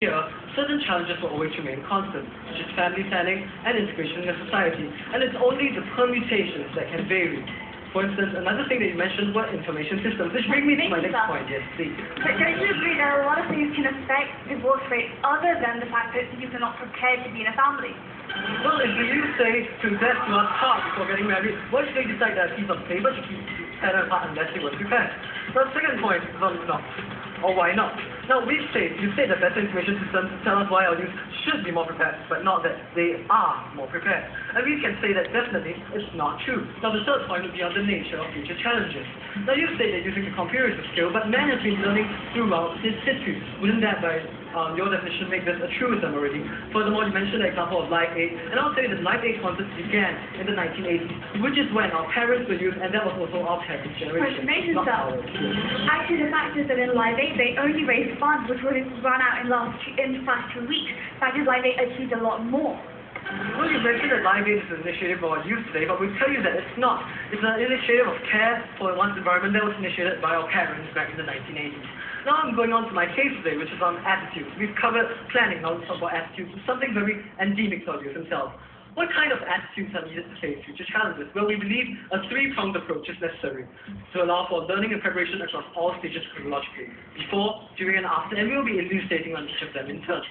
Here, certain challenges will always remain constant, such as family planning and integration in a society, and it's only the permutations that can vary. For instance, another thing that you mentioned were information systems, which brings me to my next point. Yes, please. But don't you agree that a lot of things can affect divorce rates other than the fact that you're not prepared to be in a family? Well, if you say to invest to us hard before getting married, why should they decide that a piece of paper to keep together apart unless they were prepared? Now, the second point is on not, or why not. Now, you say that better information systems tell us why our youth should be more prepared, but not that they are more prepared. And we can say that definitely it's not true. Now, the third point would be on the nature of future challenges. Now, you say that using the computer is a skill, but man has been learning throughout his history. Wouldn't that, by your definition, make this a truism already? Furthermore, you mentioned the example of Live Aid, and I'll say that Live Aid concerts began in the 1980s, which is when our parents were youth, and that was also our parents' generation. Not ours. Actually, the fact is that in Live Aid, they only raised funds which would have run out in the past 2 weeks. The fact is, Live Aid achieved a lot more. Well, you mentioned that Live Aid is an initiative for our youth today, but we tell you that it's not. It's an initiative of care for one's environment that was initiated by our parents back in the 1980s. Now I'm going on to my case today, which is on attitudes. We've covered planning, now let's talk about attitudes. It's something very endemic to our youth themselves. What kind of attitudes are needed to face future challenges? Well, we believe a three-pronged approach is necessary to allow for learning and preparation across all stages chronologically, before, during, and after, and we'll be elucidating on each of them in turn.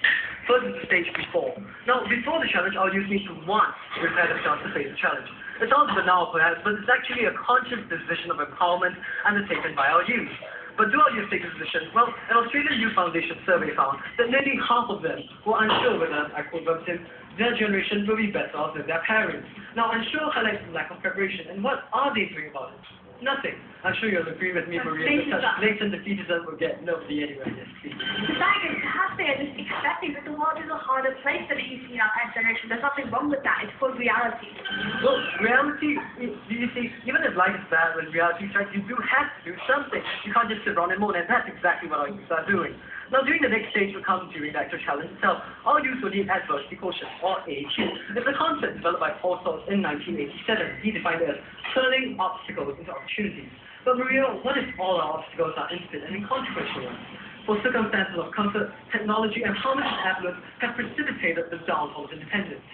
First is the stage before. Now, before the challenge, our youth need to want to prepare themselves to face the challenge. It sounds banal perhaps, but it's actually a conscious decision of empowerment undertaken by our youth. But do our youth take this decision? Well, an Australian Youth Foundation survey found that nearly half of them were unsure whether, I quote verbatim, their generation will be better off than their parents. Now, unsure highlights lack of preparation, and what are they doing about it? Nothing. I'm sure you'll agree with me, Maria, that such blatant defeatism will get nobody anywhere. Yes, please. The fact is, perhaps they are just accepting that the world is a harder place than it used to be in our parents' generation. There's nothing wrong with that. It's called reality. Well, reality, you see, even if life is bad, when reality strikes, you do have to do something. You can't just sit around and moan, and that's exactly what our youth are doing. Now, during the next stage will come during the actual challenge itself. Our youth will need adversity quotient, or AQ. It's a concept developed by Paul in 1987. He defined it as turning obstacles into opportunities. But Maria, what if all our obstacles are instant and inconsequential ones? For circumstances of comfort, technology, and harmony and affluence have precipitated the downfall of independence.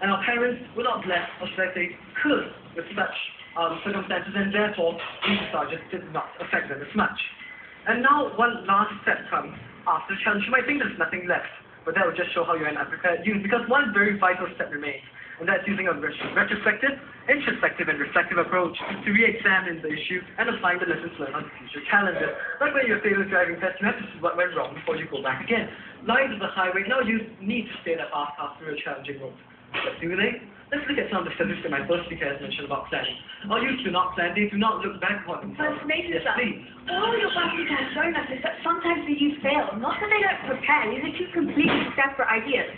And our parents were not blessed, or should I say, could, with such circumstances, and therefore, these charges did not affect them as much. And now, one last step comes after the challenge. You might think there's nothing left, but that will just show how you're an unprepared youth, because one very vital step remains, and that's using a retrospective, introspective, and reflective approach to re-examine the issue and applying the lessons learned on future challenges. Like when you're failing driving test, you have to see what went wrong before you go back again. Life is a highway. Now you need to stay that fast path through a challenging road. But do they? Let's look at some of the statistics that my first speaker has mentioned about planning. Our youth do not plan, they do not look back on themselves. Yes, please. All your practice has shown us is that sometimes the youth fail. Not that they don't prepare, these are two completely separate ideas.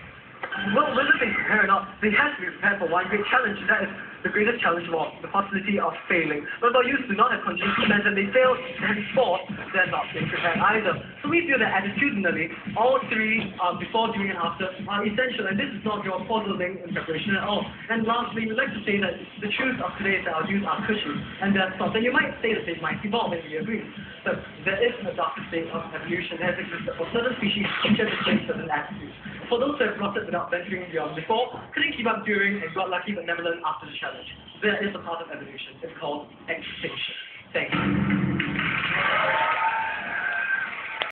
Well, whether they prepare or not, they have to be prepared for one great challenge, and that is the greatest challenge of all, the possibility of failing. But our youth do not have contingency plans, and they fail, henceforth, they're not being prepared either. So we feel that attitudinally, all three, before, during, and after, are essential, and this is not your puzzling in preparation at all. And lastly, we'd like to say that the truth of today is that our youth are cushy, and they're soft. And you might say that they might evolve, and we agree. But there is a darker state of evolution that has existed for certain species which have displayed certain attitudes. For those who have plotted without venturing beyond before, couldn't keep up during, and got lucky but never learned after the challenge. There is a part of evolution. It's called extinction. Thank you.